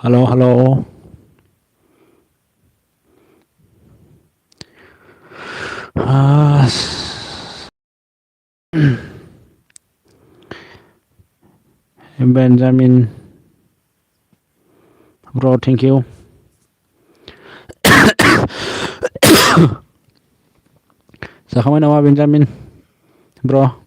Halo, halo. Ah, Benjamin, bro, thank you. Zakamay nawa Benjamin, bro.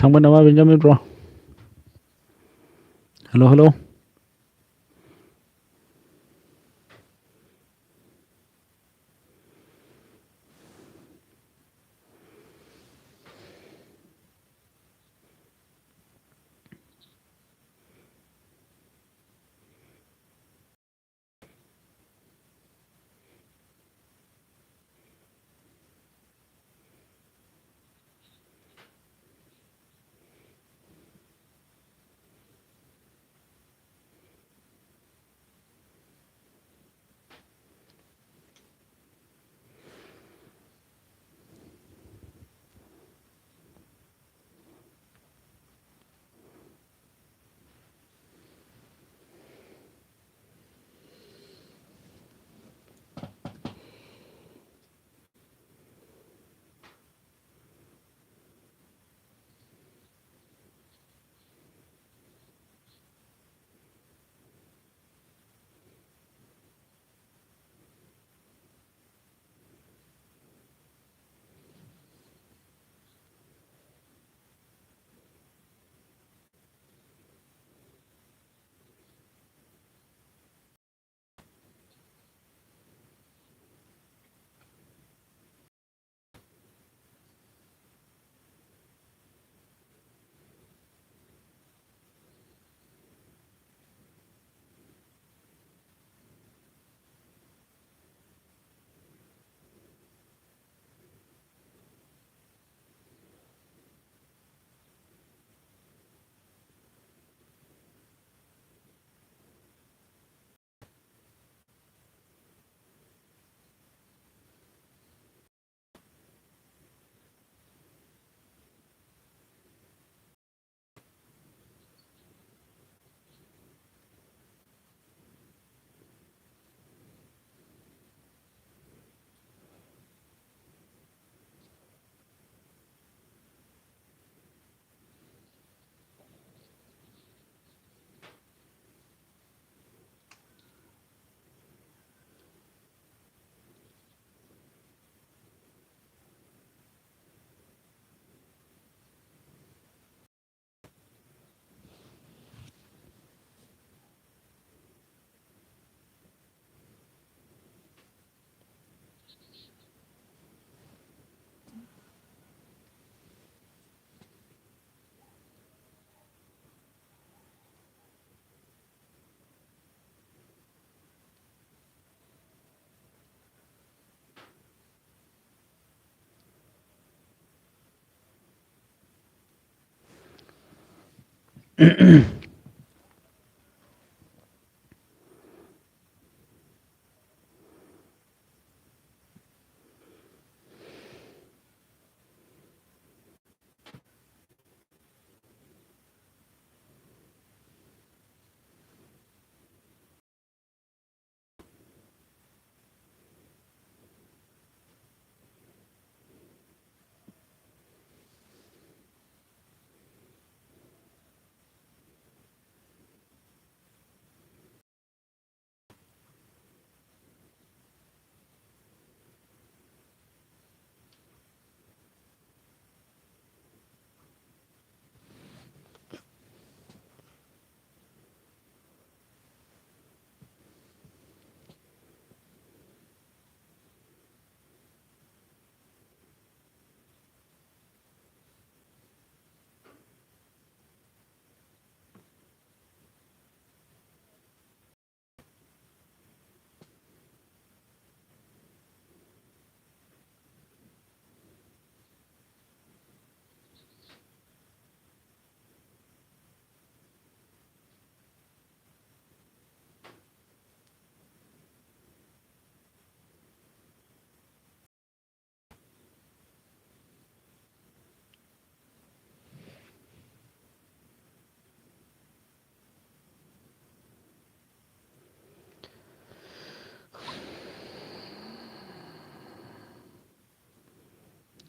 Thangba nawa Benjamin, bro. Halo, halo.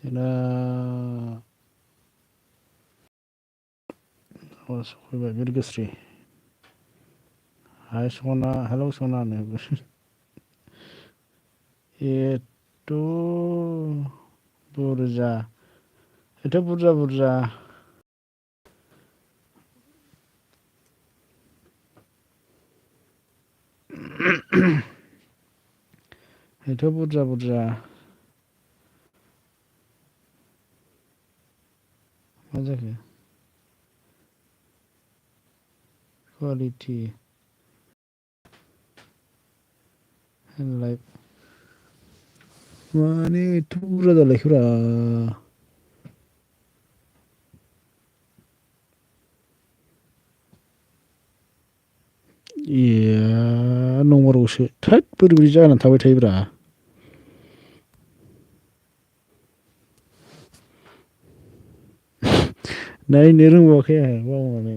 दा सफैबाय बिरगोस्रि हाय सना hello सना एथ' बुरजा एथ' बुरजा एथ' बुरजा मा जाखो कुवालिटि लाइफ माने एथ' बुरजा जालायखोब्रा नंमारगौसो थोद बोरै जानानै थाबाय थायोब्रा नायनो रोंबावाखै आं बावनानै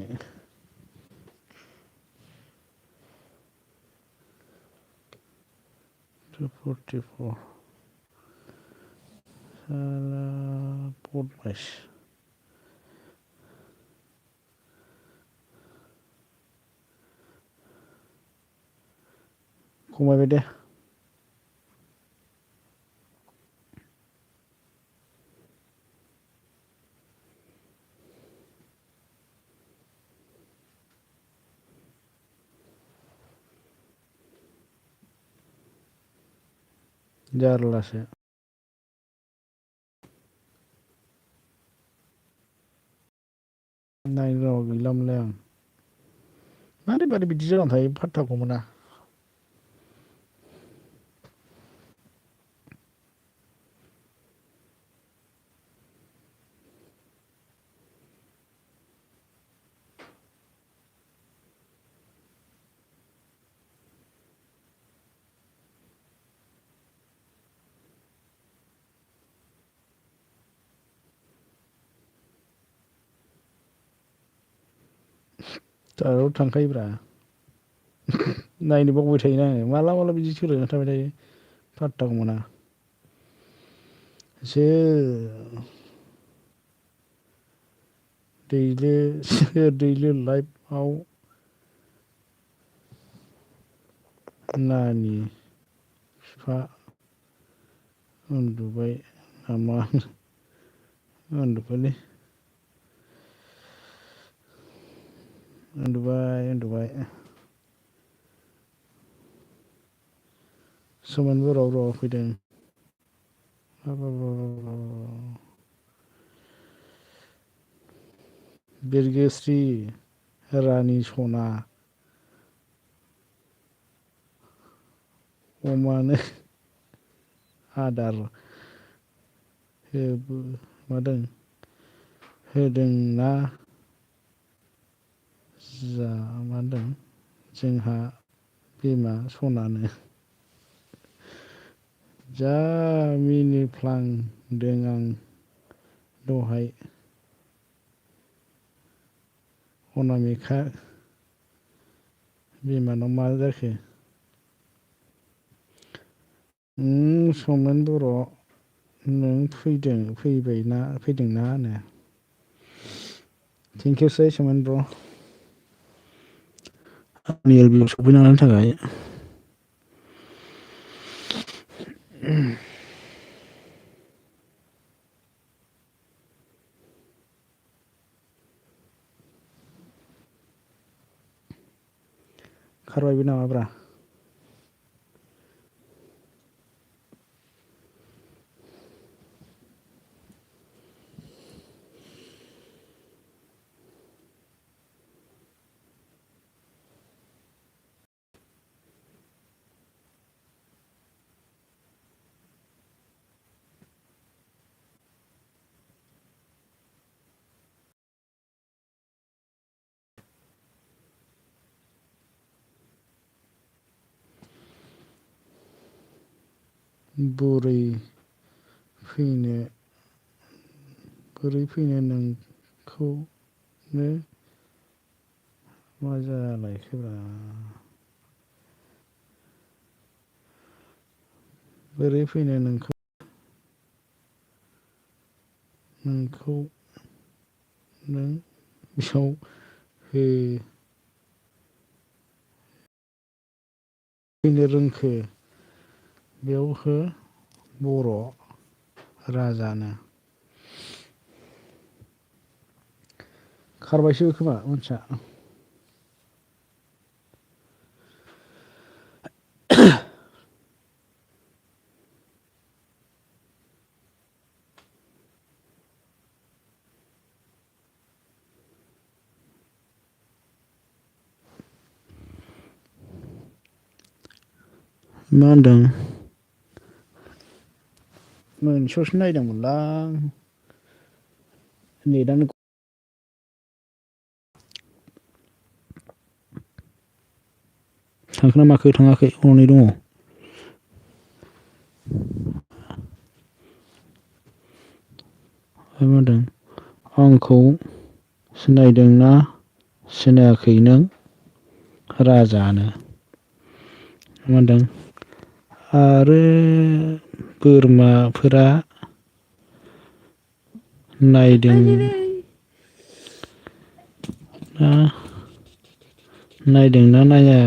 244 साला बदमाइस खमायबाय दे जारलासो नायनो रावा गैलामोनलाय आं मारै बिदि जानानै थायो फात्ताखौ मोना दावराव थांखायोब्रा नायनो बावबाय थायोना आङो माला बिदि सोलायना थाबाय थायो फात्ताखौ मोना एसे दैलो लाइफआव नानि बिफा उन्दुबाय नामा उन्दुबाय सोमोन बर' फैदों बिरगोस्रि रानि सना अमानो आदार होदोंना जामारदों जोंहा बिमा सनानो जा मिनिफ्लांदों आं दहाय अनामिका बिमानाव मा जाखो सोमोन बर' नों फैदोंना होनो थेंकिउसै सोमोन ब्र' आंनि एलबियाव सफैनायनि थाखाय खारबायबो नामाब्रा बोरै फैनो नोंखौनो मा जालायखोब्रा बोरै फैनो नोंखौ नोंखौ नों बेयाव फैनो रोंखो बेयाव हो बर' राजानो खारबायसो खोमा मानसिया मा होनदों मोनसेयावसो नायदोंमोनलां नेटानो थांखोना माखो थाङाखै हनै दङ मा होनदों आंखौ सिनायदोंना सिनायाखै नों राजानो मा होनदों आरो बोरमाफोरा नायदोंना नाया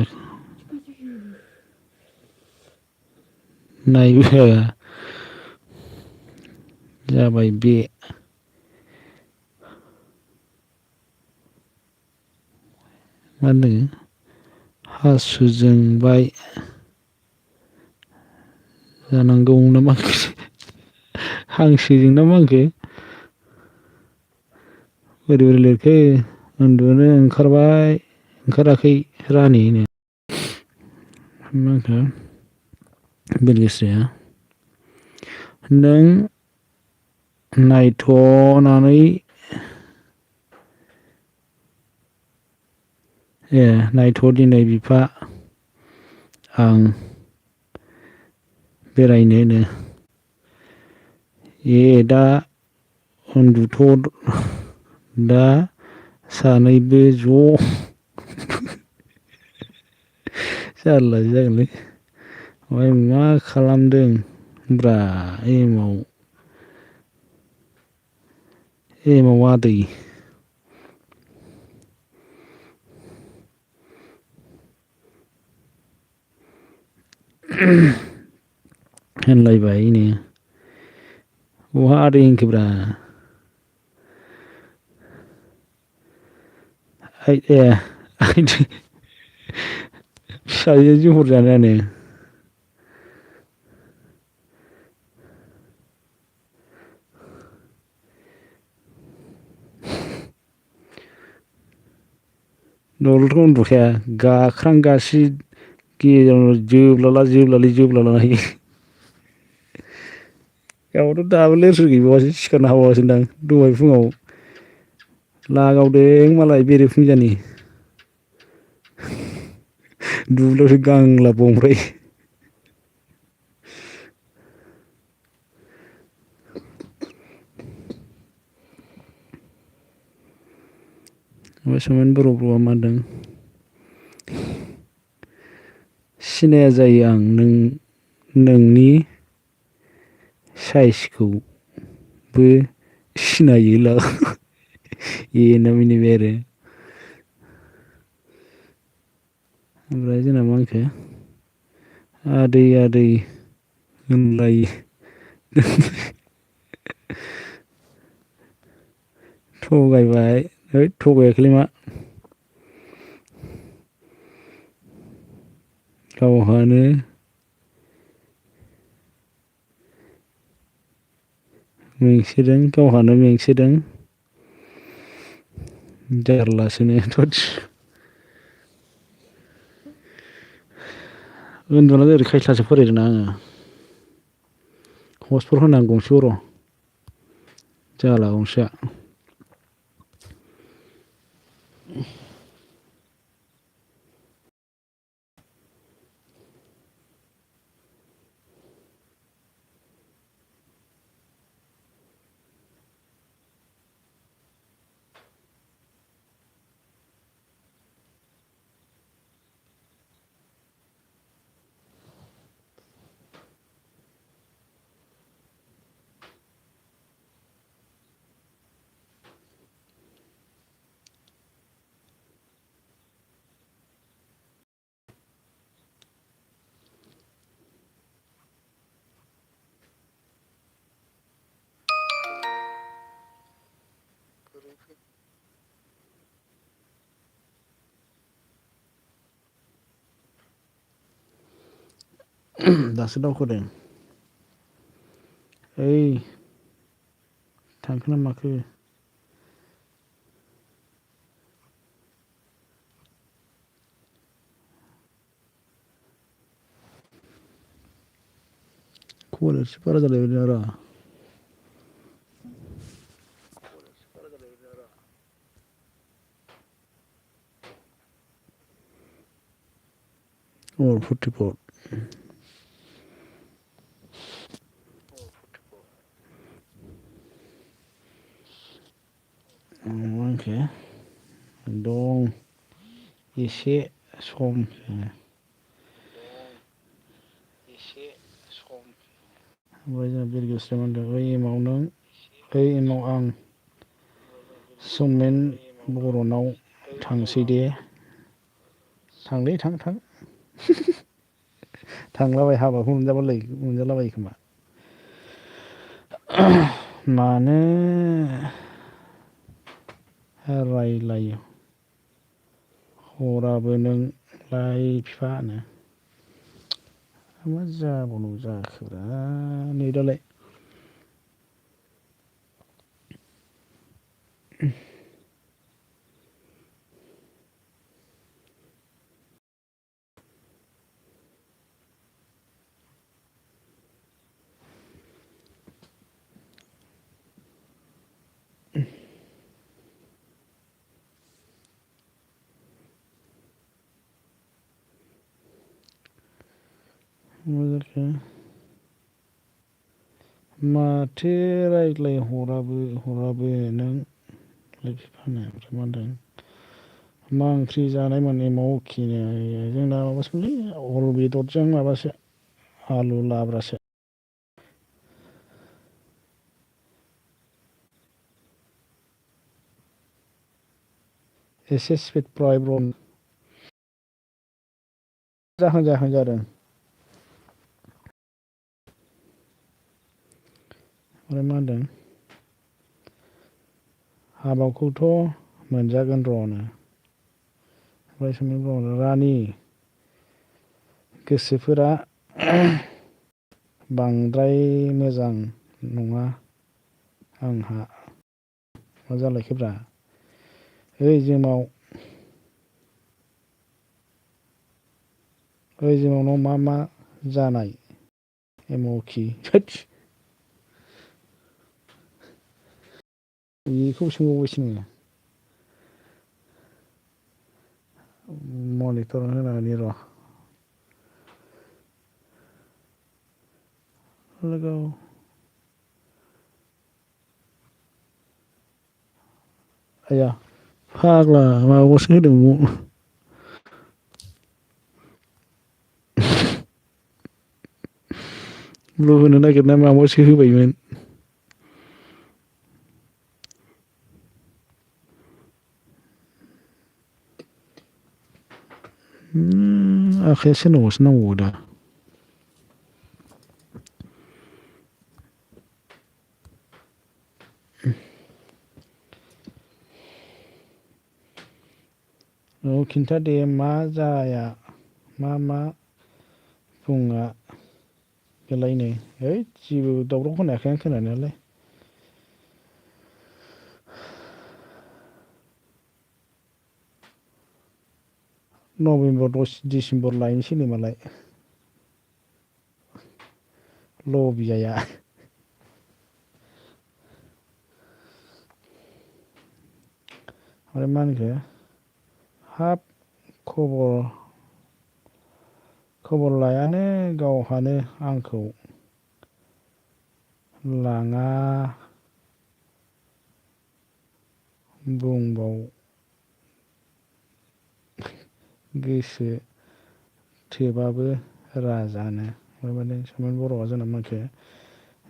नायबो जाबाय बे मा होनदों हासुजोंबाय जानांगौ ना मा हांसोजों ना मा होनखो बोरै बोरै लिरखो उन्दुनो ओंखाराखै रानिनो मा होनखो बिरगोस्रिया नों नायथ'नानै नायथ' दिनै बिफा आं बेरायनोनो दा उन्दुथ' दा सानैबो ज' जारलासो जागोनलै ओमफ्राय मा खालामदों ब्रा एमाव आदै होनलायबायनो बहा आदै होनखोब्रा फिसाजो जहर जानायानो दलथ' उन्दुखाया गाख्रां गासि गेजेरावनो जोब्लाला होयो गाबोथ' दाबो लेर सोर गैबावासो सिखारनो हाबावासोदां दहाय फुङाव लागावदों मालाय बेरे फुंजानि दुब्लियावसो गांलाब ओमफ्राय सोंमोन बर' मा होनदों सिनाया जायो आं नोंनि साइसखौबो सिनायो होनना मिनिबाय आरो ओमफ्राय जोंना मा होनखो आदै होनलायो थगायबाय हैद थगायाखैलै मा गावहानो मेंसोदों जारलासोनो उन्दुनानै ओरै खायस्लासो फरायदोंना आङो हस्पट होनां गंसे र' जाला गंसेया दासो दावखोदों ओइ थांखो ना माखो खबर एसे बारा जालायबाय आरो अ 44 आंखो दं एसे सम ओमफ्राय जोंहा बिरगोस्रिया मा होनदों ओइ एमाव नों ओइ एमाव आं सौमेन बर'नाव थांसै दे थांलै थां थांलाबाय हाबाखौ मोनजालाबायो खोमा मानो रायलायो हराबो नोंलाय बिफानो मा जाबावनांगौ जाखोब्रा नै दालाय मा जाखो माथो रायज्लाय हराबो नों बिफानो ओमफ्राय मा होनदों मा ओंख्रि जानायमोन एमाव खिनो जोंना माबासोमोनलै अल बेदरजों माबासो आलु लाब्रासो एसे स्पिड प्रयब्रन जाहां जादों ओमफ्राय मा होनदों हाबाखौथ' मोनजागोन र'नो ओमफ्राय सोंदों रानि गोसोफोरा बांद्राय मोजां नङा आंहा मा जालायखोब्रा ओइ जोंनाव ओइ जोंनाव मा जानाय एमावखि थोदस बेखौ सोंबावबायसो नोङो मनिटर होनानै र' लोगो आया फाग्ला माबासो होदों ल' होनो नागिरना माबासो होबायमोन आखाया सोरनावबासो नांबावगौ दा औ खिन्था दे मा जाया मा बुङा बेलायनो है जेबो दावराव खोनायाखै आं खोनानायालाय नभेम्बर डिसेम्बर लायनोसैनो मालाय लबियाया ओमफ्राय मा होनखो हाब खबर लायानो गावहानो आंखौ लाङा बुंबाव गोसो थोबाबो राजानो माने समान बर'आ जोंना माखो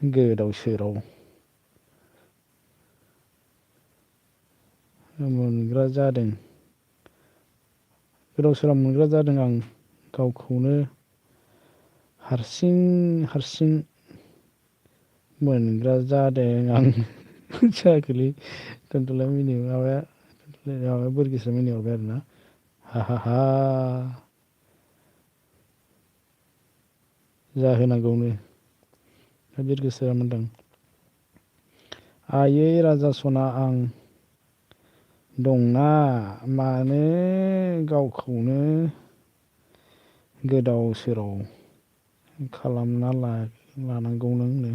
गोदाव सोराव मोनग्रा जादों गोदाव सोराव मोनग्रा जादों आं गावखौनो हारसिं मोनग्रा जादों आं जायाखैलै दोनथ'लाय माबाया बोरगिस्रा मिनि हरबाय आरोना हा जाहोनांगौनो बिरगोस्रिया मोनदों आयै राजा सना आं दंना मानो गावखौनो गोदाव सोराव खालामना लानांगौ नोंनो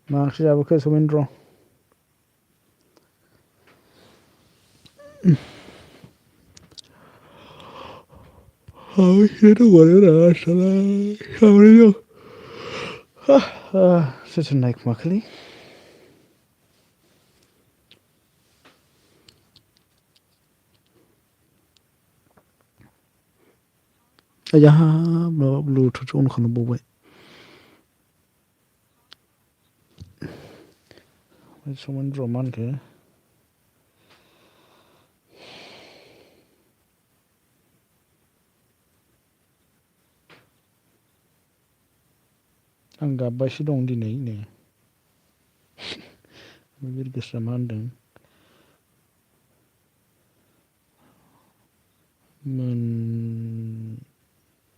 मा ओंख्रि जाबोखो समेन्द्र सोर सोर नायखुमाखोलै आया माबा ब्लुथुथ अन खालामबावबाय समेन्द्र मा होनखो आं गाबबायसो दं दिनै नो बिरगोस्रिया मा होनदों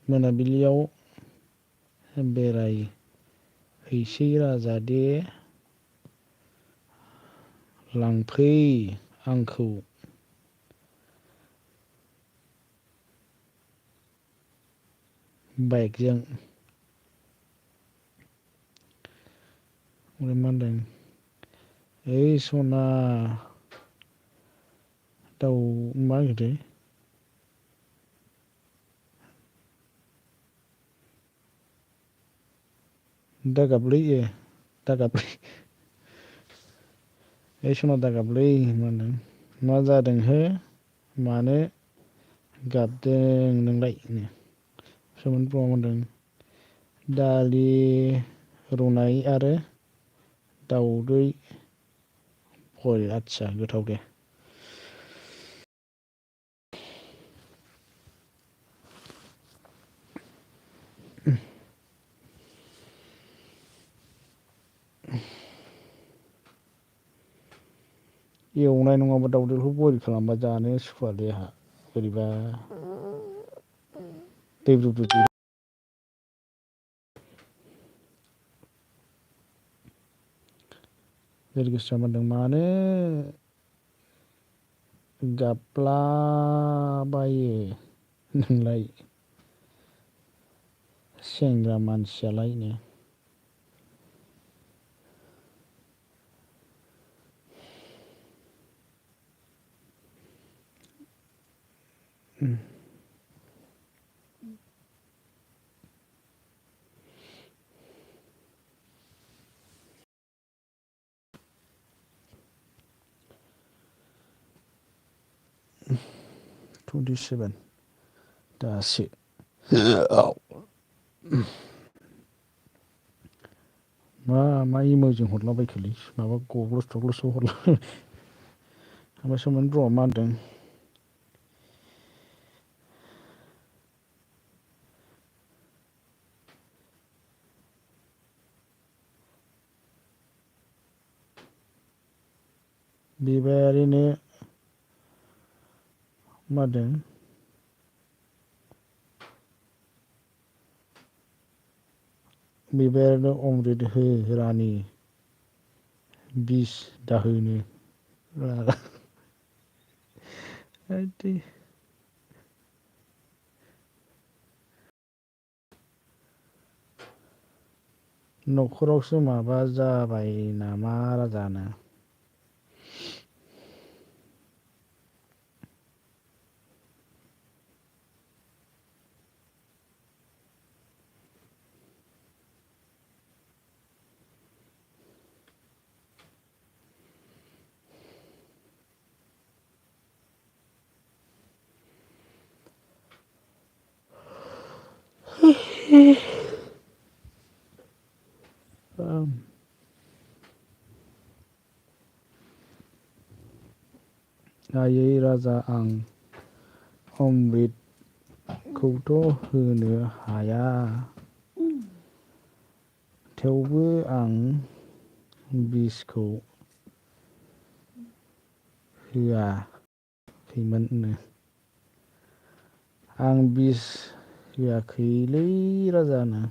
मोनाबिलियाव बेरायहैसै राजा दे लांफै आंखौ बाइकजों ओमफ्राय मा होनदों ओइ सना दाउ मा होनखोथाय दागाबलै दागाबलै सना दागाबलै मा होनदों मा जादों हो मानो गाबदों नोंलाय समेन्द्रआ होनदों दालि रुनाय आरो दाउदै बयल आदसा गोथाव दे एवनाय नङाबा दाउदैखौ बयल खालामबा जानो सुखुवालै आंहा बोरैबा दैब्रु ब्रु बिरगोस्रिया मोनदों मानो गाबलाबायो नोंलाय सेंग्रा मानसियालायनो (27) दासो मा इमोजों हरलाबायखोलै माबा गग्लस थग्लससो हरला ओमफ्राय समेन्द्रआ मा होनदों बिबारिनो मा होनदों बिबारिनो अमृत हो रानि बिस दाहोनो रागा न'खरावसो माबा जाबाय नामा राजानो आयै राजा आं अमृतखौथ' होनो हाया थेवबो आं बिसखौ होआखैमोन आं बिस होआखैलै राजानो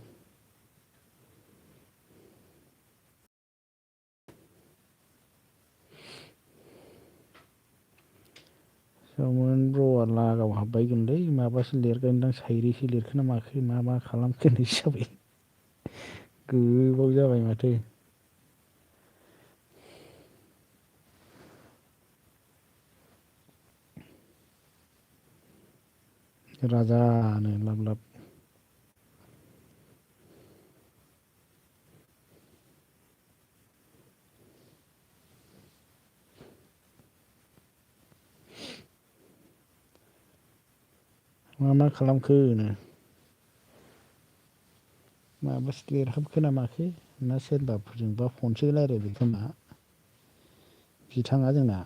सोमोन र'आ लागाव हाबबायगोनलै माबासो लिरगोनदां सायरिसो लिरखो ना माखो मा खालामखो होननायसो जाबाय गोबाव जाबाय माथो राजानो लाब लाब मा खालामखो नो माबासो लिरहाबखो ना माखो ना सोरबाफोरजोंबा फनसो रायज्लायबाय खोमा बिथाङा जोंना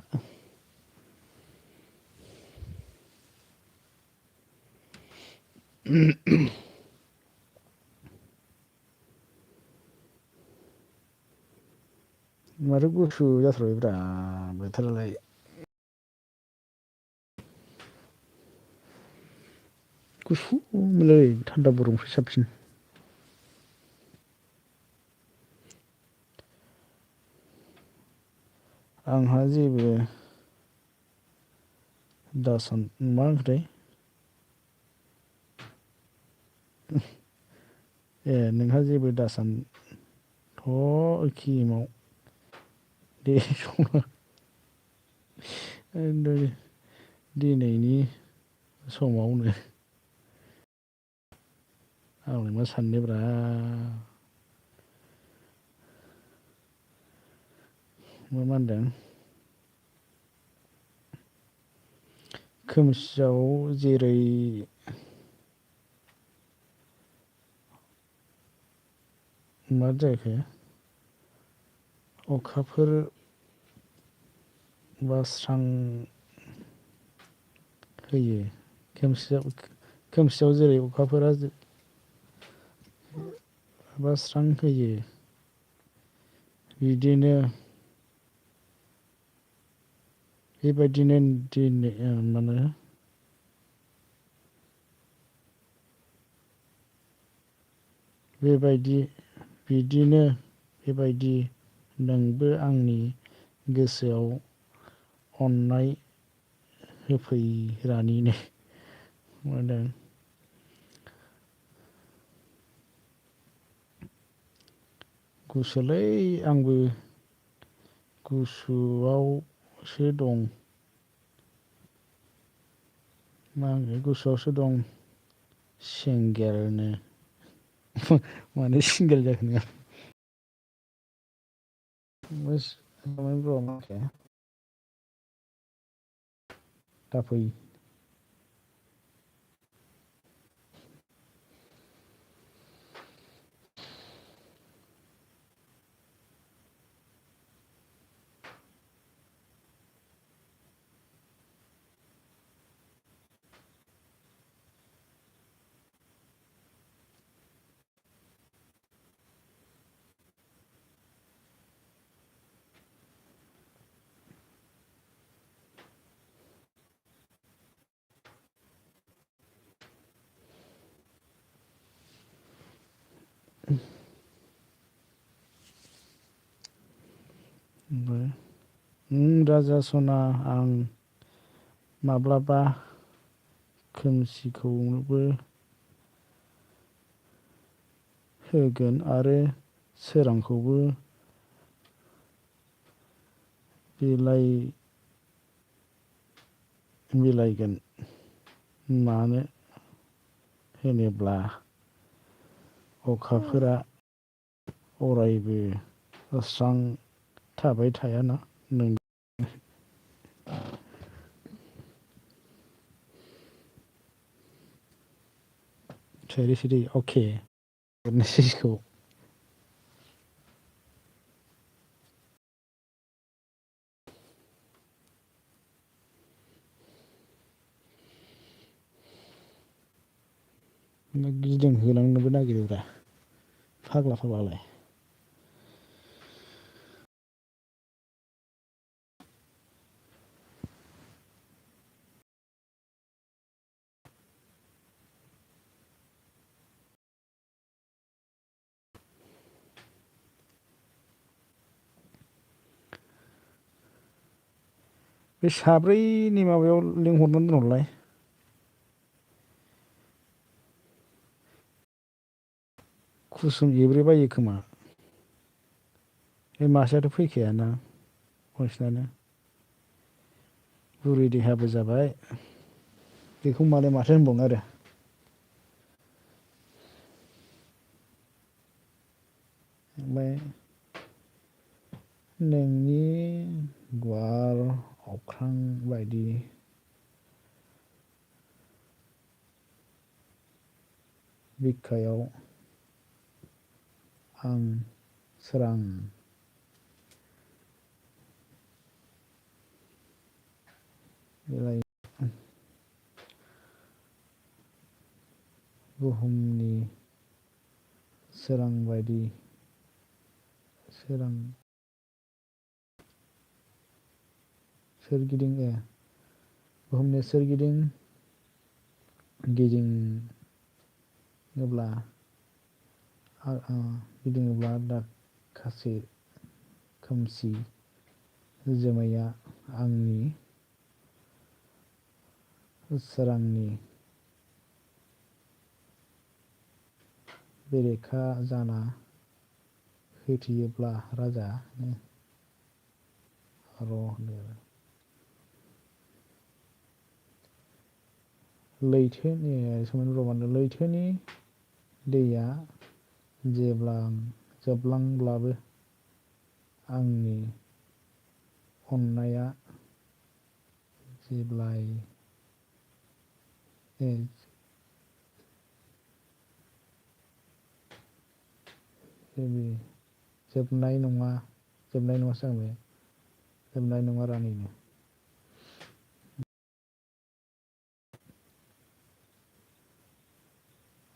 माथो गुसु जाथारबायब्रा बोथोरालाय गुसु मोनलै थान्दा बरफनिफ्राय साबसिन आंहा जेबो दासान मा होनखोथाय ए नोंहा जेबो दासान किमाव दे दिनैनि समावनो आंलाय मा साननोब्रा मा होनदों खोमसियाव जेरै मा जाखो अखाफोर बा स्रां होयो खोमसियाव जेरै अखाफोरा बा स्रां होयो बिदिनो बेबायदिनो दिनै माने बेबायदि नोंबो आंनि गोसोआव अननाय होफैरानिनो होनदों गुसुलै आंबो गुसुआवसो दं मा होनो गुसुआवसो दं सिंगेलनो मानो सिंगेल जाखो नोंहा दाफै राजा सना आं माब्लाबा खोमसिखौबो होगोन आरो सोरांखौबो बिलाइगोन मानो होनोब्ला अखाफोरा अरायबो स्रां थाबाय थायाना नों सिरि अके मेसेजखौ गिदिं होलांनोबो नागिरोब्रा फाग्लालाय बे साब्रैनि माबायाव लिंहरनानै दोनहरलाय कुसुम एब्रेबायो खोमा बे मासेयाथ' फैखायाना बांसिनानो बुरि देहाबो जाबाय बेखौ मालाय माथो होनबावनो आरो ओमफ्राय नोंनि गुवार अख्रां बायदि बिखायाव आं सोरां बिलाइ बुहुमनि सोरां बायदि सोरां सोरगिदिं बुहुमनि सोरगिदिं गिदिङोब्ला दाखासे खोमसि जोमैया आंनि सोरांनि बेरेखा जाना होथेयोब्ला राजा लैथोनि दैया जोबलांब्लाबो आंनि अननाया जोबनाय नङा रानिनो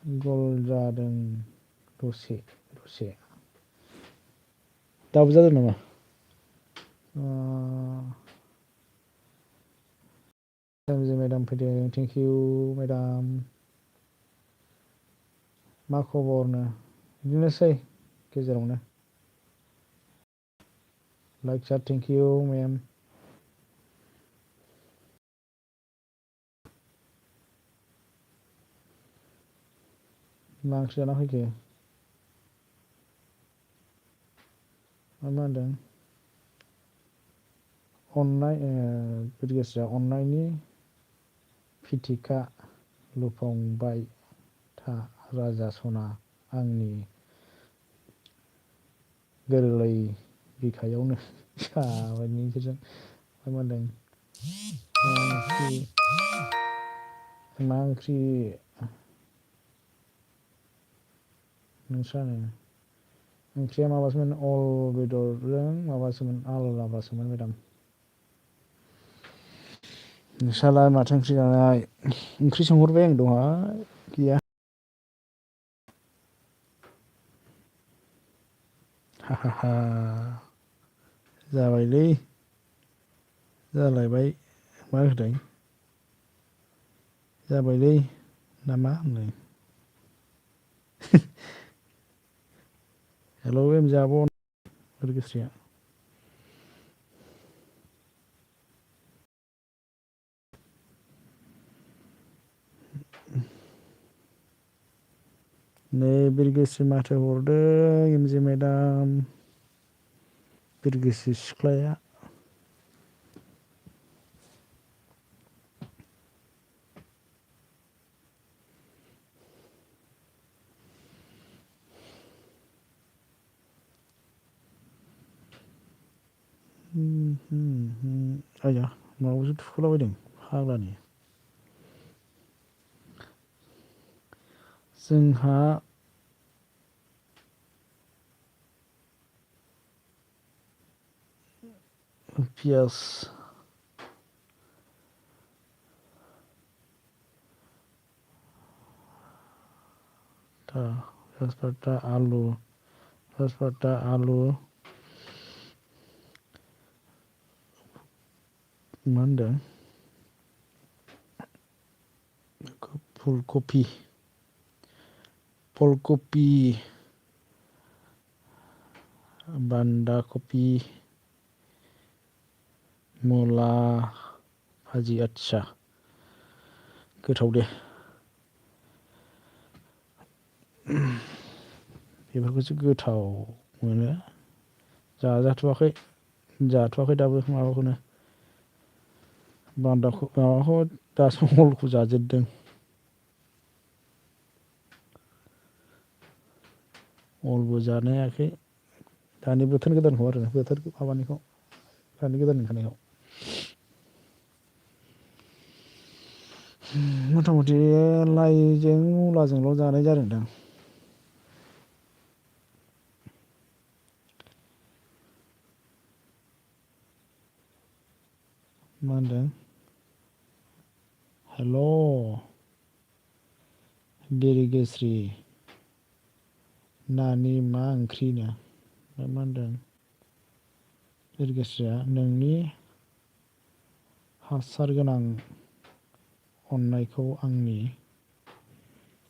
गल जादों दसे दाबो जादों नामा मेदाम फैदों थेंक इउ मेदाम मा खबरनो बिदिनोसै गेजेरावनो लाइक सार थेंक इउ मेम मा ओंख्रि जाना फैखो मा होनदों अननायनि फिथिखा लुफावबाय था राजा सना आंनि गोरलै बिखायावनो साबायनि बिसोरजों मा होनदों मा ओंख्रि नोंस्रानो ओंख्रिया माबासोमोन अल बेदरजों माबासोमोन आलु लाब्रासोमोन मेदाम नोंस्रालाय माथो ओंख्रि जानाय ओंख्रि सोंहरबाय आं दहाय गैया हा जाबायलै जालायबाय मा होदों जाबायलै नामा होनदों हेलौ एम जाब गोस्रिया नै बिरगोस्रि माथो हरदों एमजे मेदाम बिरगोस्रि सिख्लाया आया माबासो थुखोलाबायदों फाग्लानि जोंहा पियास तेजपाता आलु मा होनदों फुलकपि बान्दा कपि मुला भाजि आदसा गोथाव दे बेफोरखौसो गोथाव मोनो जाथ'वाखै दाबो माबाखौनो माबाखौ दासो हलखौ जाजेरदों अलबो जानो हायाखै दानि बोथोर गोदानखौ आरो बोथोर माबानिखौ दानि गोदान ओंखारनायखौ मथा मथि लाइजों मुलाजोंल' जानाय जादोंदां मा होनदों हेल' बिरगोस्रि नानि मा ओंख्रिनो मा होनदों बिरगोस्रिया नोंनि हासार गोनां अननायखौ आंनि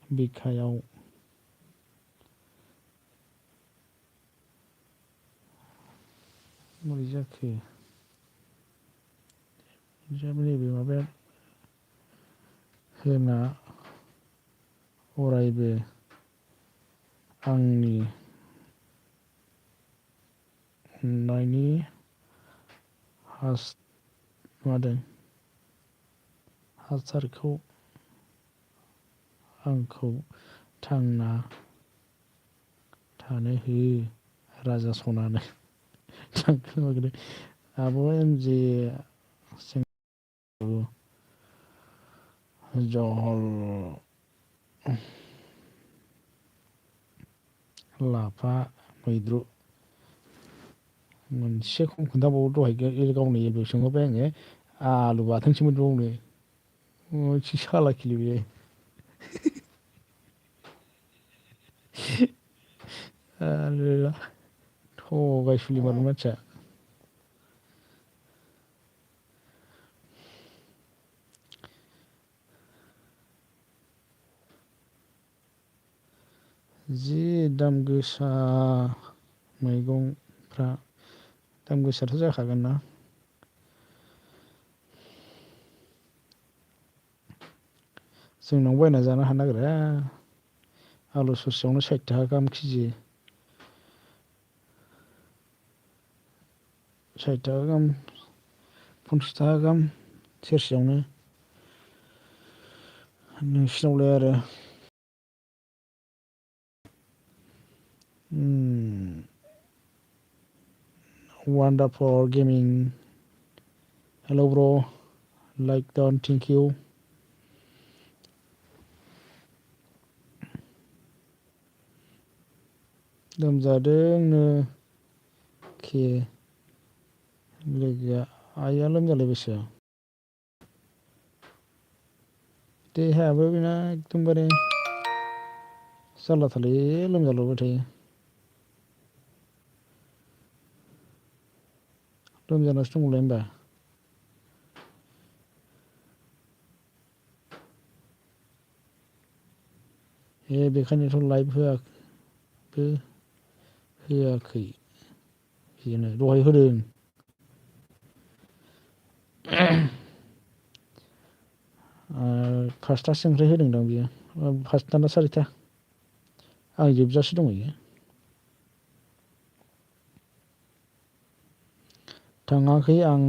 बिखायाव बोरै जाखो नैबे माबाया होना अरायबो आंनि अननायनि हासारखौ आंखौ थांना थानो हो राजा सनानो आब' एमजे जहल लाफा मैद्रु मोनसे खम खोन्थाबावो दहाय गावनो एबो सोंहरबाय आङो आलु बाथोनसो मोनबावनो एसे सालाखिलै बे थगायसुलि मारबो मानसिया जि दाम गोसा मैगंफ्रा दाम गोसाथ' जाखागोन ना जोंनाव बायना जानो हानो नागिरा आलु ससेयावनो 60 थाखा गाहाम केजि 60 थाखा गाहाम 50 थाखा गाहाम सेरसेयावनो नोंसिनावलाय आरो wonderful gaming hello bro like down thank you लोमजादोंनो के लोगोआ आइया लोमजालायबायसो देहायाबो बेना एकदमबारे जारलाथारलै लोमजालुबाय थायो लोमजानासो दंमोनलाय होनबा बेखायनोथ' लाइभ होआखै बेनो दहाय होदों 5टासोनिफ्राय होदोंदां बियो 5टा ना 4टा आं जोबजासे दंहैयो थाङाखै आं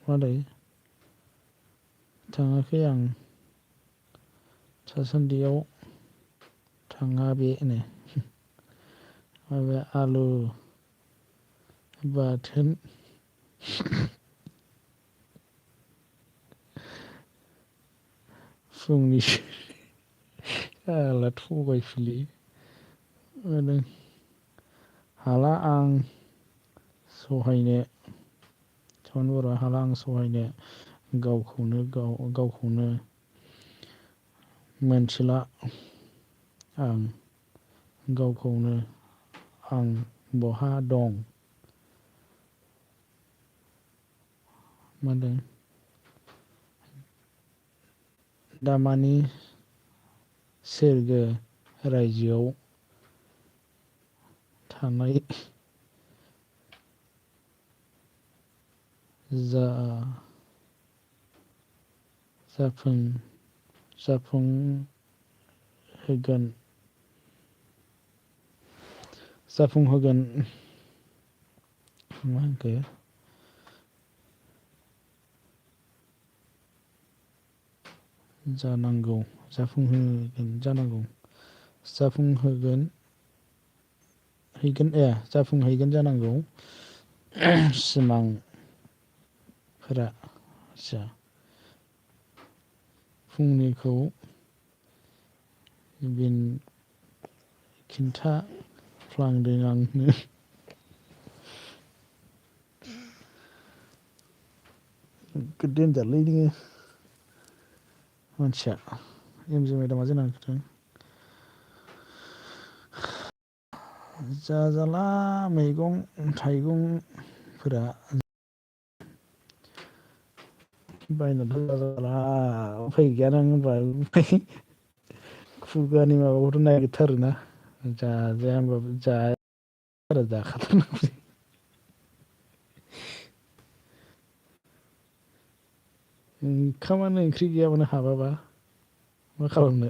मालाय थाङाखै आं सासान्दियाव थाङा बेनो माबा आलु बाथोन फुंनिसो साला थगायसुलि हाला आं सहायनो हाला आं सहायनो गावखौनो मोनथिला आं गावखौनो आं बहा दं मादों दामानि सोरगो रायजोआव थानाय जाफुंहोगोन मा होनखो जानांगौ जाफुंहैगोन जानांगौ सिमांफोरा फुंनिखौ खिन्थाफ्लांदों आंनो देनजारलै नोङो मानसिया एमजे मेदामा जोंना जाजाला मैगं थाइगंफोरा बायनाथ' जाजाला उफाय गैया नों होनबा खुगानि माबाखौथ' नागिरथारोना जाजाया होनबाबो जाखाथारनांगौ ओंखामानो ओंख्रि गैयाबानो हाबाबा मा खालामनो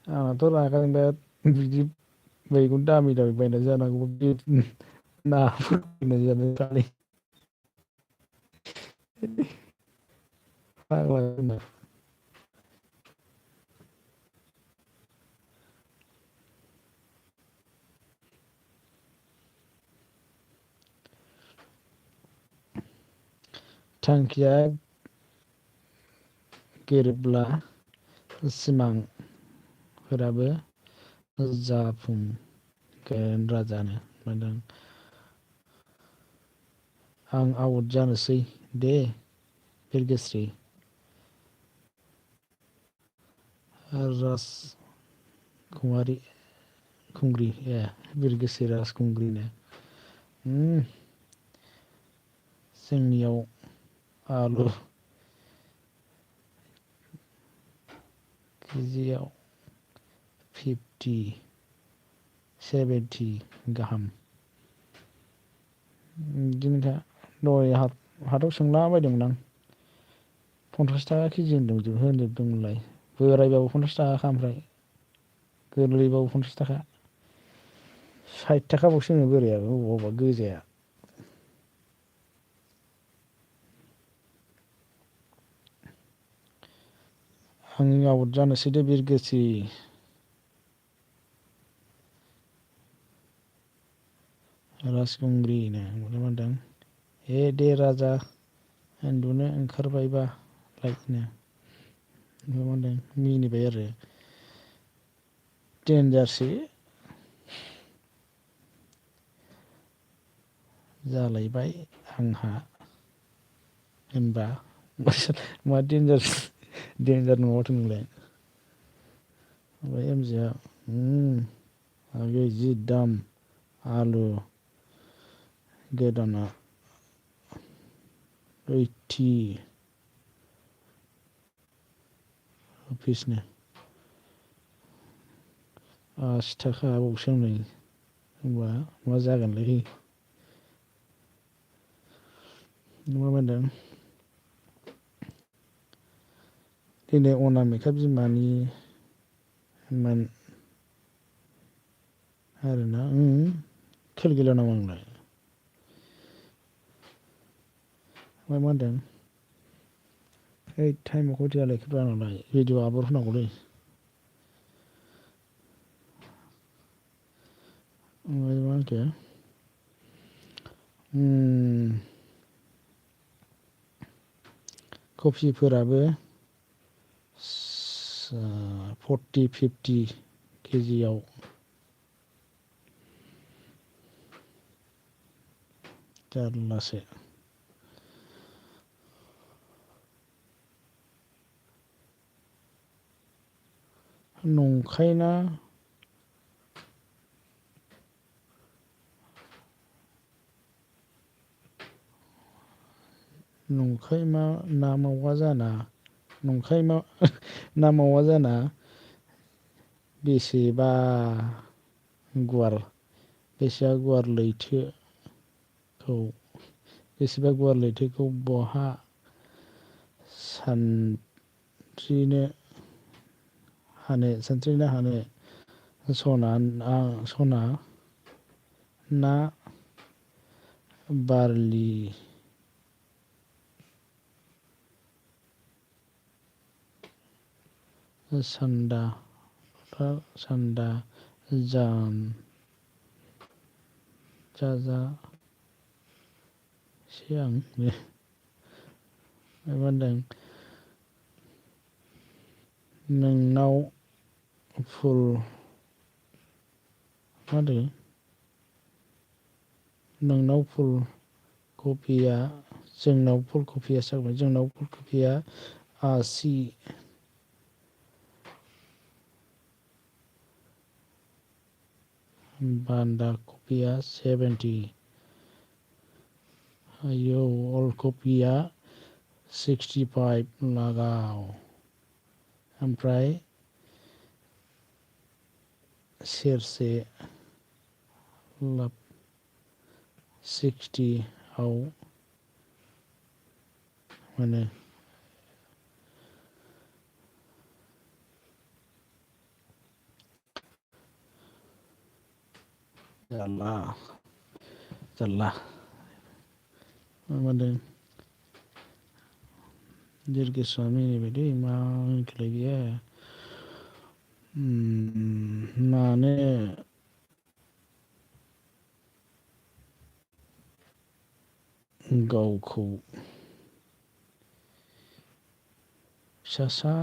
आंनाथ' रागा जोंबा बिदि मैगं दामि बायना जानांगौ नाफोर बायना जानो फाग्ला थांखिया गोरोबब्ला सिमांफोराबो जाफुंगोन राजानो मोनदों आं आउट जानोसै दे बिरगोस्रि राजखुंग्रि बिरगोस्रि राजखुंग्रिनो जोंनियाव आलु केजियाव 50-70 गाहाम बिदिनोखा दहाय हाथाव सोंला बायदोंमोन आं 50 थाखा केजि होनजोबदोंमोनलाय बोरायबाबो 50 थाखा ओमफ्राय गोरलैबाबो 50 थाखा 60 थाखाबावसो होनो बोरायाबो अबा गोजाया आं आउट जानोसै दे बिरगोस्रि राजखुंग्रिनो मोनदों हे दे राजा उन्दुनो ओंखारबायबा लायनो मोनदों मिनिबाय आरो देनजारसो जालायबाय आंहा होनबा मा देनजार नङाथो नोंलाय ओमफ्राय एमजेआ आगै जि दाम आलु गोदाना 80 अफिसनो 80 थाखा बावसो नै होनबा मा जागोनलै मा मोनदों दिनै अनामिका बिमानि मोन आरोना खेल गैला नामा नोंलाय मा होनदों टाइमाव खयथा जालायखोब्रा आंनालाय भिडिअ आपल'ड होनांगौलै ओमफ्राय मा होनखो कफिफोराबो 40-50 केजियाव जारलासो नंखायना नंखाय मा ना मावा जाना नंखाय मा ना मावा जाना बेसेबा गुवार लैथोखौ बेसेबा गुवार लैथोखौ बहा सानस्रिनो हानो सना ना बारलि सान्दा जाजासे आं मा होनदों नोंनाव फुल मा होनदों नोंनाव फुल कफिया जोंनाव फुल कफिया जाबाय जोंनाव फुल कफिया 80 बान्दा कफिया 70 आयौ अल कफिया 65 लागाव ओमफ्राय सेरसे लाब 60 आव मोनो जारला मा होनदों दिर्गेशआ मिनिबायदे मा मिनिखोलाय बियो मानो गावखौ फिसासा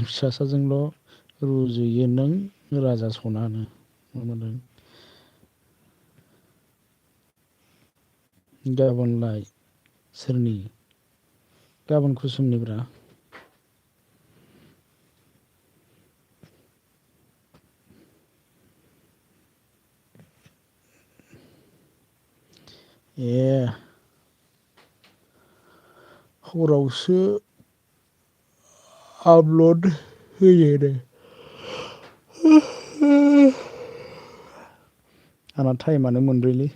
फिसासाजोंल' रुजुयो नों राजा सनानो मा होनदों गाबोनलाय सोरनि गाबोन कुसुमनिब्रा हरावसो आपल'ड होयो आंना टाइमानो मोनब्रैलै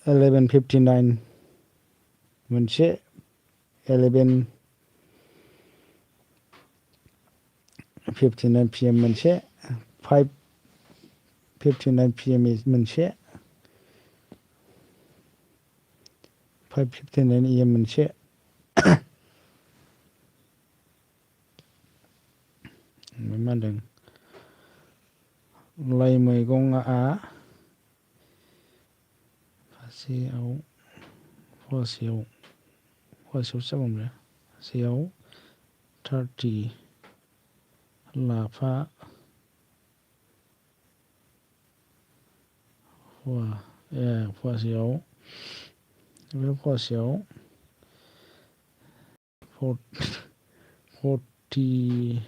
11:59 मोनसे 11:59 PM मोनसे 5:59 PM मोनसे 5:59 AM मोनसे मा होनदों लाइ मैगंआ फवासेयाव जागोन फवासेयाव 30 लाफा फवासेयाव 40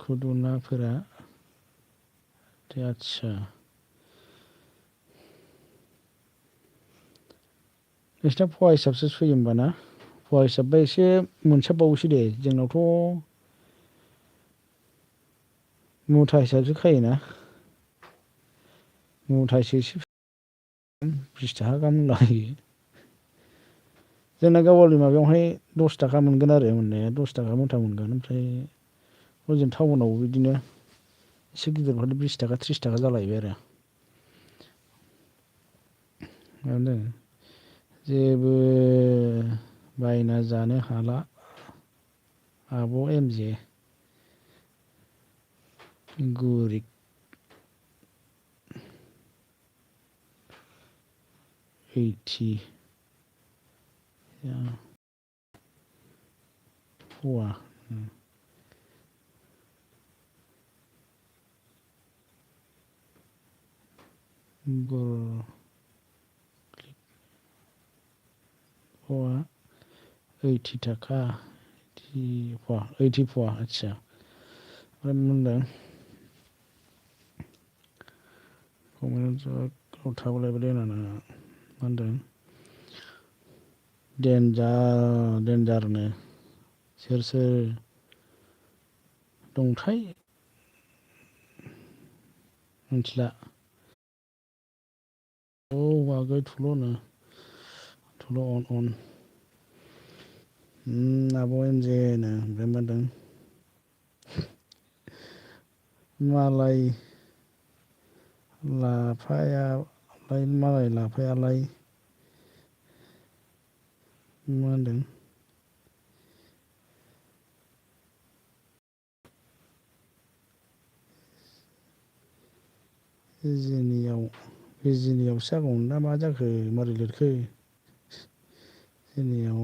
खुदुनाफोरा आदसा नोंसिना फवा हिसाबसो सुयो होमबा ना फवा हिसाबबा एसे मोनसाबबावोसो दे जोंनावथ' मुथा हिसाबसो खायोना मुथासे एसे 20 थाखा गाहाम लायो जोंना गावालि माबायावहाय 10 थाखा मोनगोन आरो मोननाया 10 थाखा मुथा मोनगोन ओमफ्राय हजों टाउनाव बिदिनो एसे गिदिरबाथाय 20 थाखा 30 थाखा जालायबाय आरो माने जेबो बायना जानो हाला आब' एमजे गुरिक 80 फवा बर फवा 80 थाखा 80 फवा आदसा ओमफ्राय मा होनदों कमेन्टआव थाबोलायबाय देनाना मा होनदों देन्जारनो सोर दंथाय मिथिला औ आगै थुल'नो थुल' अन आब' एमजेनो ओमफ्राय मा होनदों मालाय लाफायालाय मा होनदों बिजिनियावसो जागौमोन ना मा जाखो मारै लिरखो जोंनियाव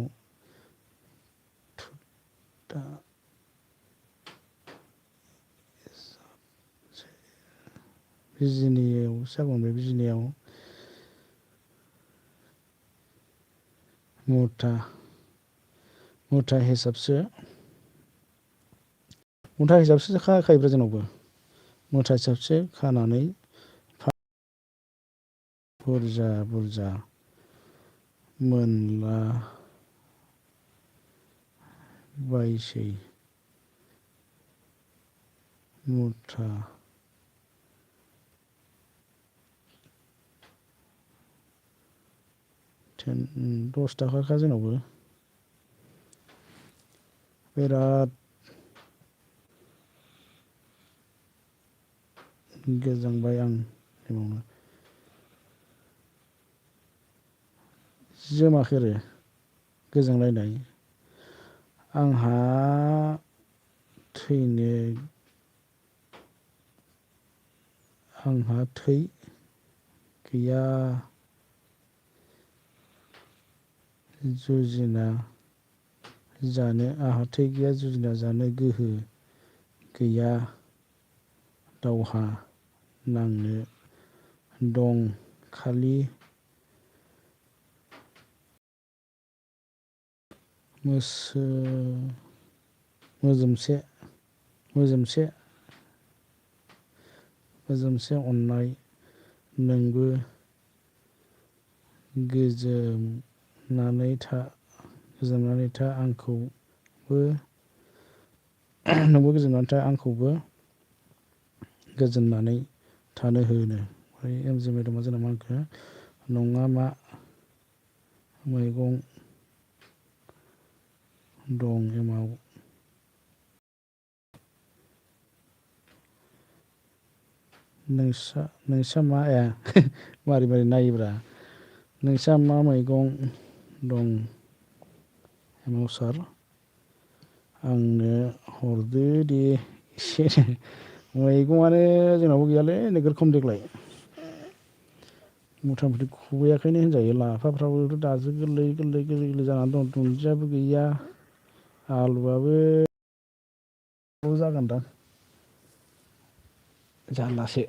दा बिजिनियावसो जागौमोन बे बिजिनियाव मुथा हिसाबसो खाखायोब्रा जोंनावबो मुथा हिसाबसो खानानै बुरजा मोनला बायसै मुथा 10 थाखाखा जोंनावबो बिराद गोजांबाय आं एमावनो जोमाखै आरो गोजांलायनाय आंहा थै गैया जुजिना जानो गोहो गैया दावहा नांनो दं खालि मोजोमसे अननाय नोंबो गोजोमनानै था आंखौबो गोजोननानै थानो होनो ओमफ्राय एमजे मेदामा जोंना मा होनखो नङा मा मैगं दं एमाव नोंसा मा मारै नायोब्रा नोंसा मा मैगं दं एमावसार आंनो हरदो दे एसे मैगङानो जोंनावबो गैयालै नोगोर खम देग्लाय मथा मथि खुबैयाखैनो होनजायो लाफाफ्राबोथ' दासो गोरलै जानानै दं दुन्दियाबो गैया आलुआबो जागोनदां जारलासो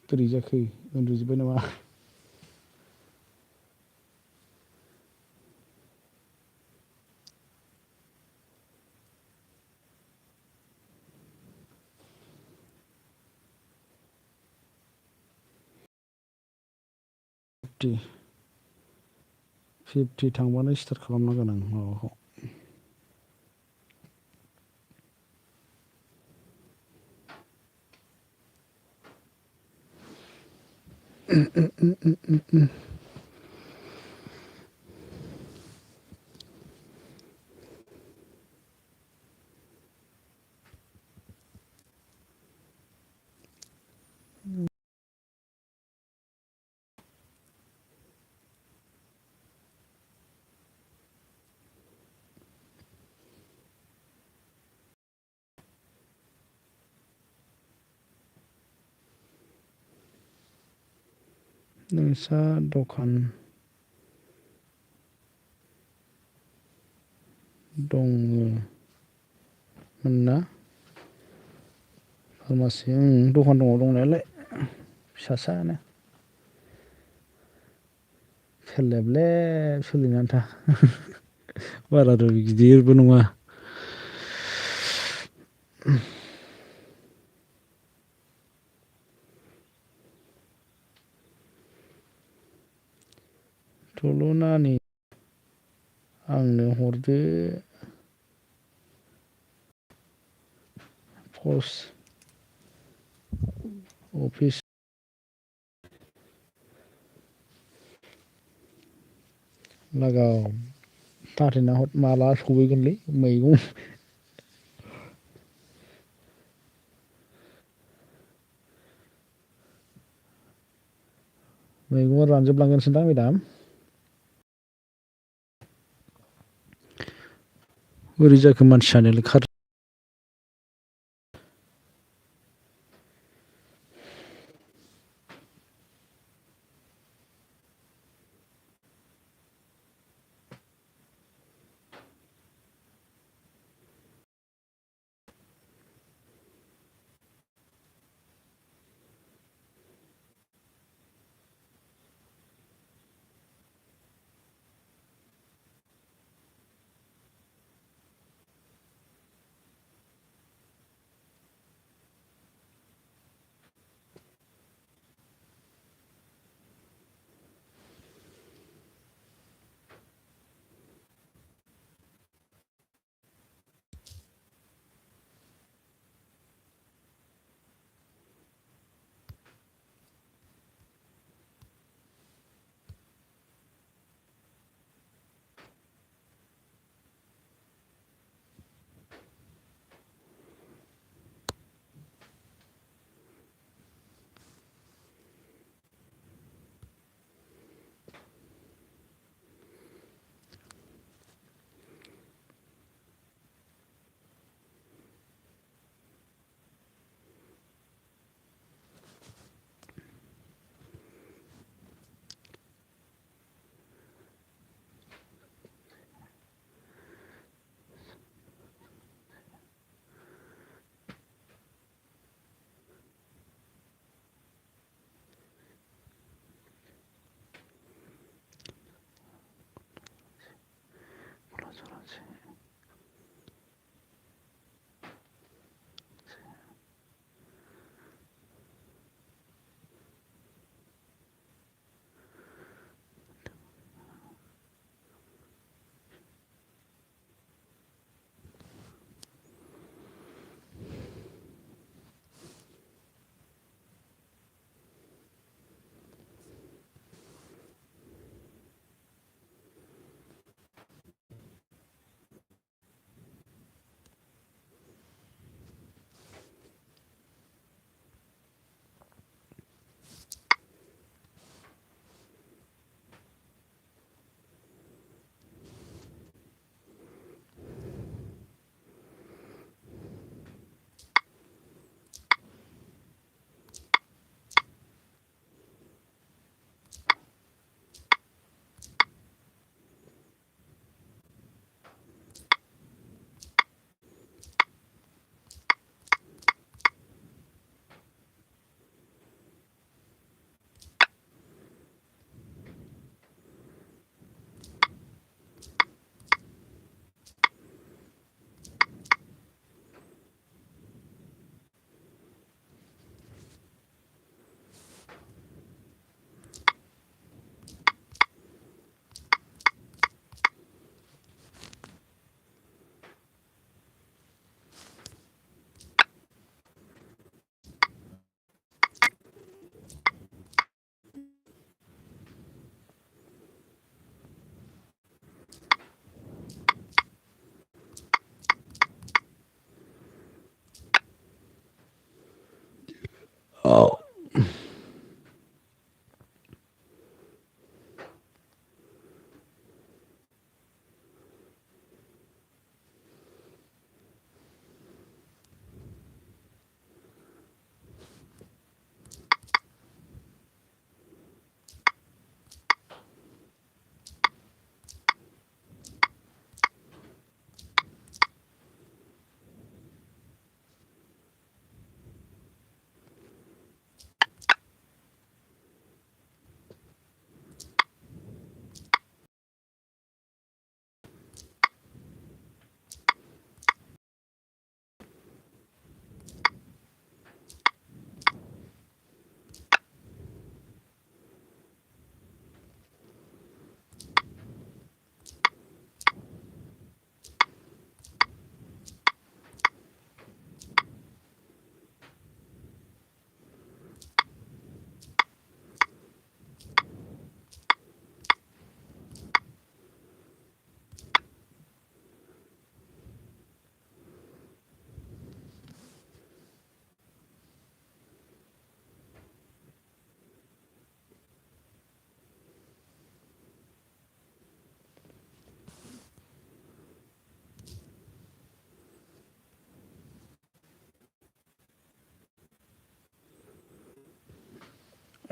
बोरै जाखो उन्दुजोब्बाय नामा फिफ्टि थांबानो स्टार्ट खालामनांगोन आं माबाखौ नोंसा दखान दङमोन ना? फार्मासि दखान दङ दंनायालाय फिसासानो थेलेब लेब सोलिनो आन्था बाराद्राय गिदिरबो नङा। थुलुंगानि आंनो हरदो पस्ट अफिस लागाव थाथैना हर माला सहैगोनलै मैगं मैगङा रानजोबलांगोनसोदां मेदाम बोरै जाखो मानसियानो खार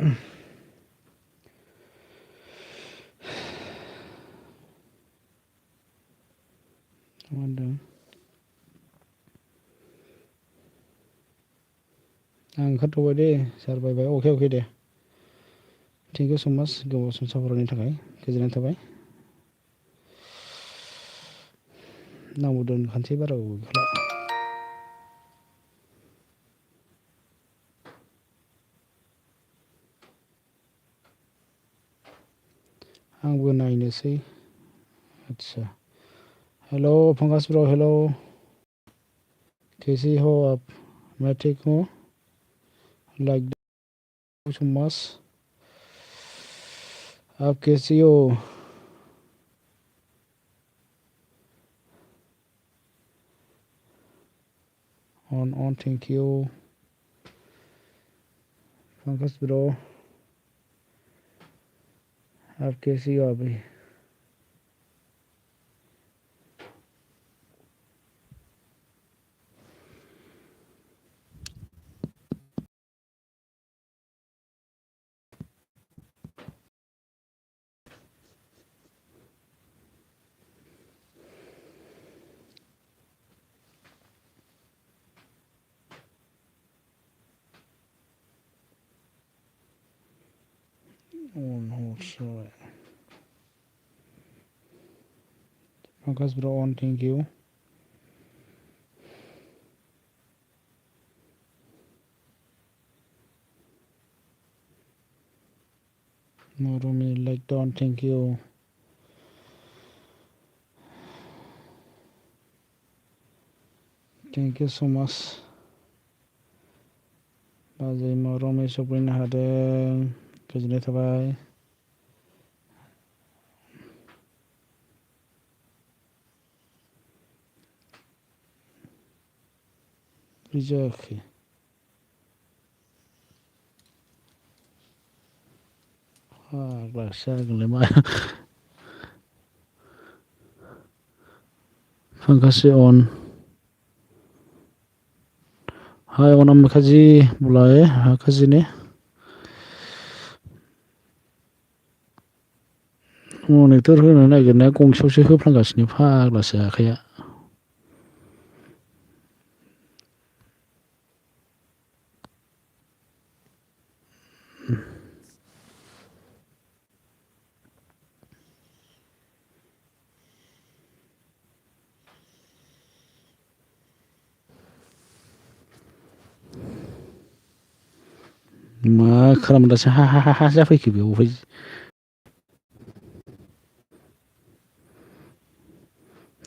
मा होनदों आं ओंखारथ'बाय दे सार बाय अके दे थेंक इउ स' माच गोबाव सम सावरायनायनि थाखाय गोजोननाय थाबाय नांबो दोनखानोसै बारा गोबाव गैखाला आंबो नायनोसै आदसा हेल' पंकज ब्र हेल' कैसे हो आप मैं ठीक हूँ लाइक सो मच आप कैसी हो on thank you Pankaj bro आप कैसी हो अभी Pankaj bro on thank you Morumi like down thank you so much बाजै मरमै सफैनो हादों गोजोननाय थाबाय जायाखै फाग्लासो जागोनलाय मा पंकज on हाय अनामिका जी बुलाए आकाशी ने मनिटर होनो नागिरनाया गंसेयावसो होफ्लांगासिनो फाग्लासो आखाइया मा खालामो दासो हा हा हा हा जाफैखो बेयावहाय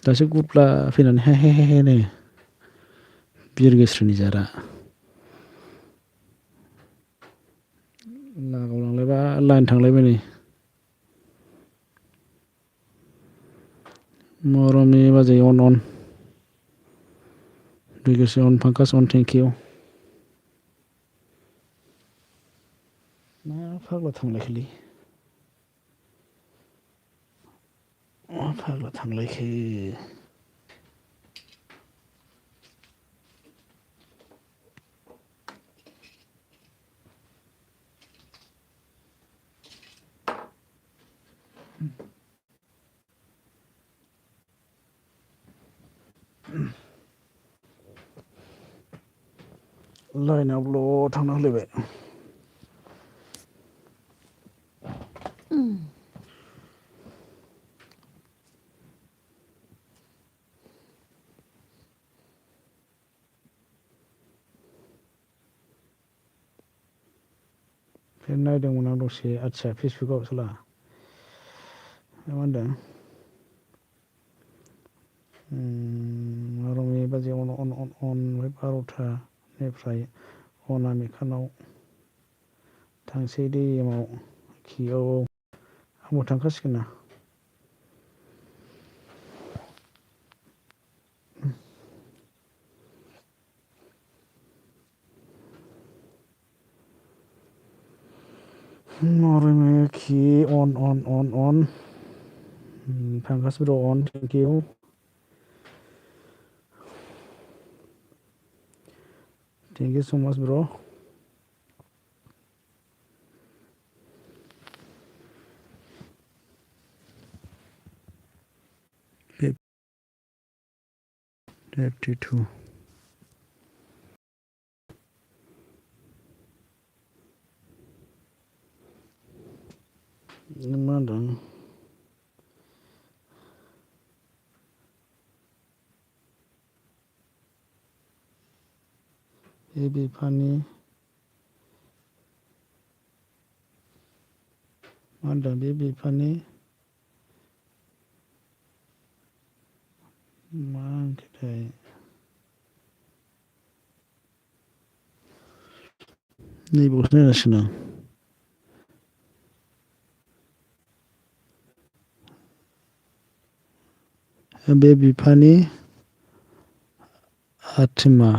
दासो गुदला फैनानै हे हे हे हे नो बिरगोस्रिनि जारा लागावलांलायबा लाइन थांलायबाय नै मरमि बाजै on बिरगोस्रि on Pankaj on thank you मा फाग्ला थांलायखोलै मा फाग्ला थांलायखो लाइनावल' थांना होलायबाय नायदोंमोन आं दसे आदसा फेसबुकआव साला मा होनदों रमि बाजै on ओमफ्राय 12थानिफ्राय अनामिकानाव थांसै दे एमाव खियाव आंबो थांखासिगोन ना रमि खि on पंकज ब्र on thank you so much bro 52 मा होनदों बे बिफानि मा होनदों बे बिफानि मा होनखोथाय नैबावसो नायगासिनो आं बे बिफानि आत्मा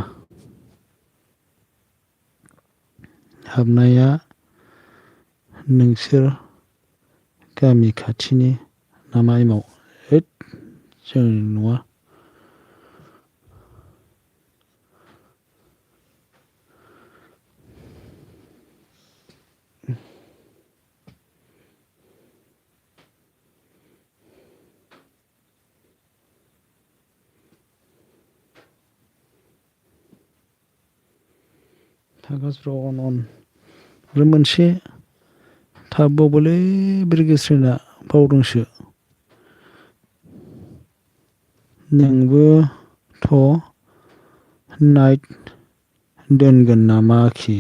हाबनाया नोंसोर गामि खाथिनि नामा एमाव होद जोंनि नङा थागासफ्राव अन आरो मोनसे थाबावबोलै बिरगोस्रिना बावदोंसो नोंबोथ' नाइट दोनगोन नामा आखि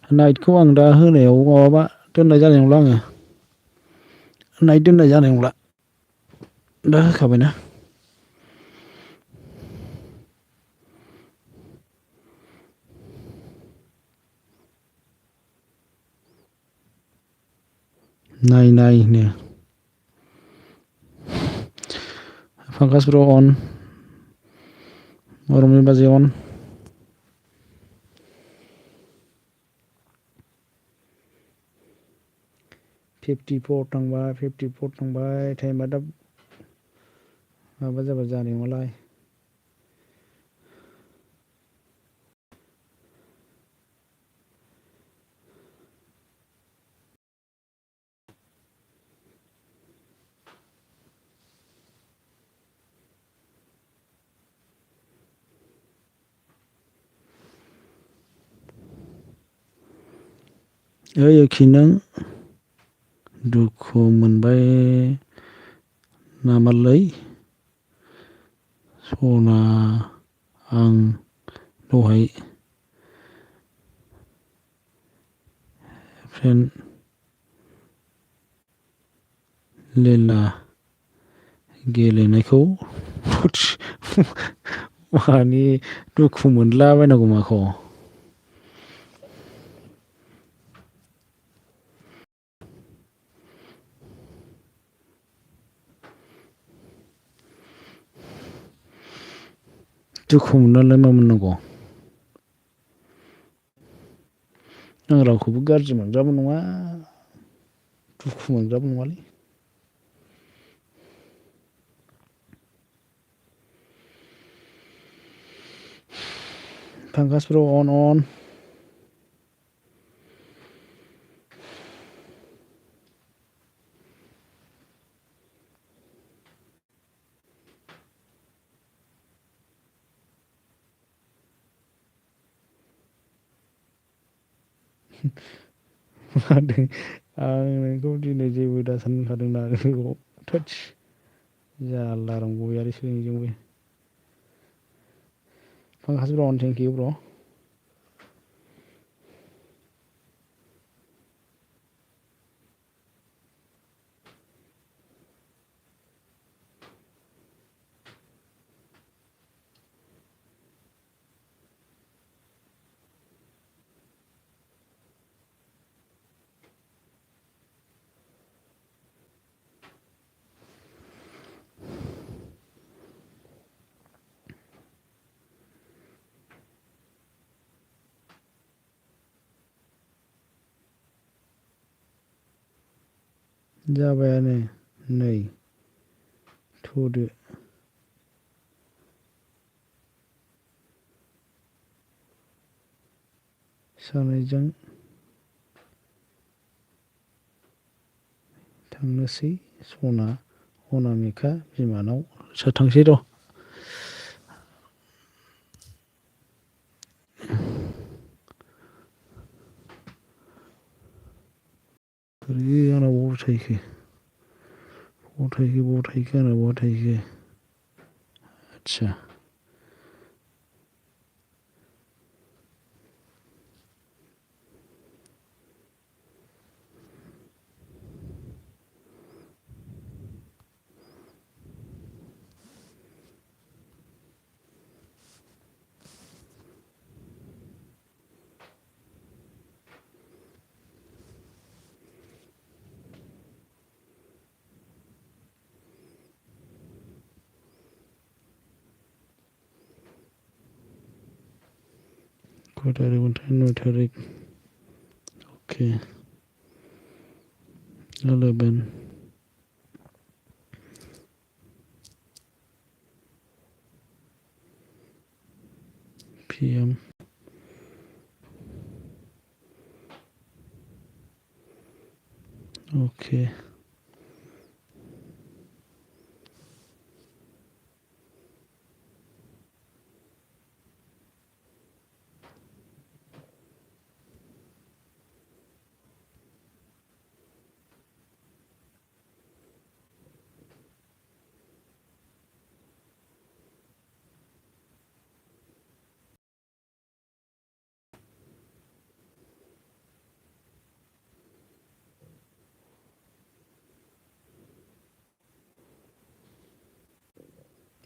नाइटखौ आं दा होनायाव माबाबा दोननाय जानाय नंला आङो नाइट दोननाय जानाय नंला दा होखाबायना नायनो फांकासफ्राव अन गरमनि बाजै अन 54 थांबाय 54 थांबाय टाइमआ दा माबा जाबा जानाय नङालाय ओइ एखि नों दुखु मोनबाय नामालै सना आं दहाय फ्रेन्ड लेला गेलेनायखौ मानि दुखु मोनला बायनांगौ माखौ दुखु मोननालाय मा मोननांगौ आं रावखौबो गाज्रि मोनग्राबो नङा दुखु मोनग्राबो नङालै फांकासफ्राव अन मादों आं नोंखौ दिनै जेबो दा सानखादोंना नोंखौ थोदस जालाराम गयारि सोंजोंबो फांकासफ्राव अन थेंक इउ ब्र' जाबायानो नै थुदो सानैजों थांनोसै सना अनामिका बिमानाव थांसै र' बोरै आंना बबाव थाहैखो आंना बहा थाहैखो आदसा कय तारिखमोनथाय 9 तारिख अके 11 PM अके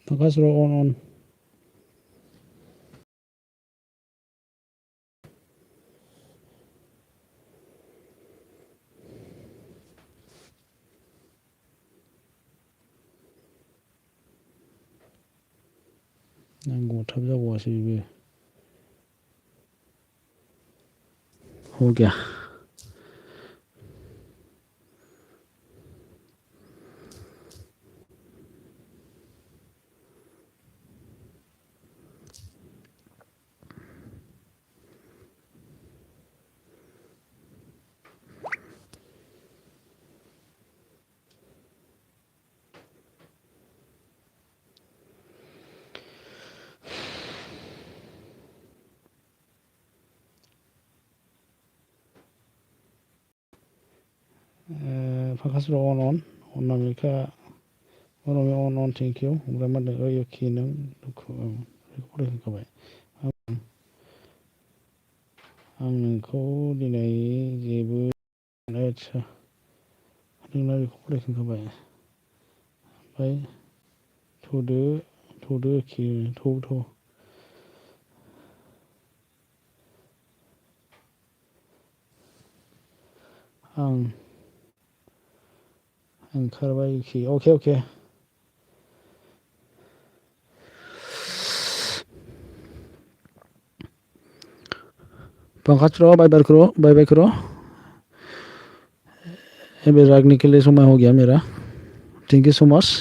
माखासे अन नांगौ थाब जाबावासै बेबो हो गया माखासे अन नामिका अन थेंक इउ ओमफ्राय मा होनदों ओके नों फरायखांखाबाय आं नोंखौ दिनै जेबो आदसा नोंना बेखौ फरायखांखाबाय ओमफ्राय थ'दो एखे थ' आं ओंखारबाय अके पंकज रो बाय बाय करो अभी रागने के लिए समय हो गया मेरा थैंक यू सो मच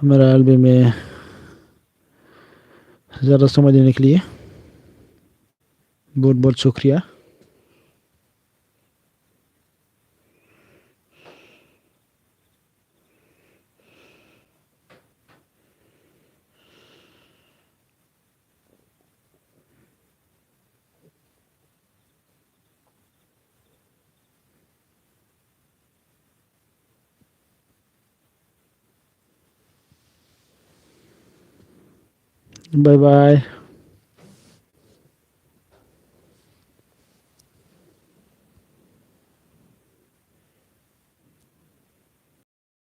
मेरा एल्बम में ज़्यादा समय देने के लिए बहुत बहुत शुक्रिया बाय बाय